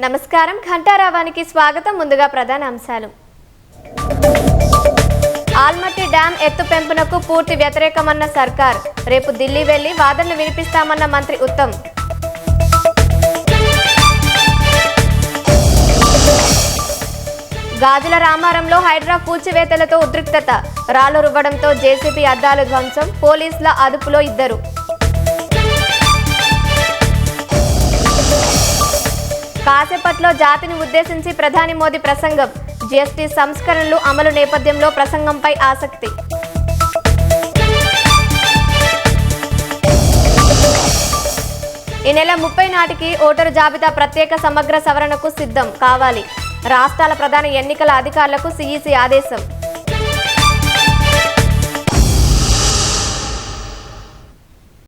నమస్కారం ఘంటారావానికి స్వాగతం. ముందుగా ప్రధాన అంశాలు. ఆల్మట్టి డ్యాం ఎత్తు పెంపునకు పూర్తి వ్యతిరేకమన్న సర్కార్. రేపు ఢిల్లీ వెళ్లి వాదనలు వినిపిస్తామన్న మంత్రి ఉత్తమ్. గాజుల రామారంలో హైడ్రా కూల్చివేతలతో ఉద్రిక్తత. రాళ్లు రువ్వడంతో జేసీబీ అద్దాలు ధ్వంసం. పోలీసుల అదుపులో 2. కాసేపట్లో జాతిని ఉద్దేశించి ప్రధాని మోదీ ప్రసంగం. జీఎస్టీ సంస్కరణలు అమలు నేపథ్యంలో ప్రసంగంపై ఆసక్తి. ఈ నెల 30 నాటికి ఓటరు జాబితా ప్రత్యేక సమగ్ర సవరణకు సిద్ధం కావాలి. రాష్ట్రాల ప్రధాన ఎన్నికల అధికారులకు సీఈసీ ఆదేశం.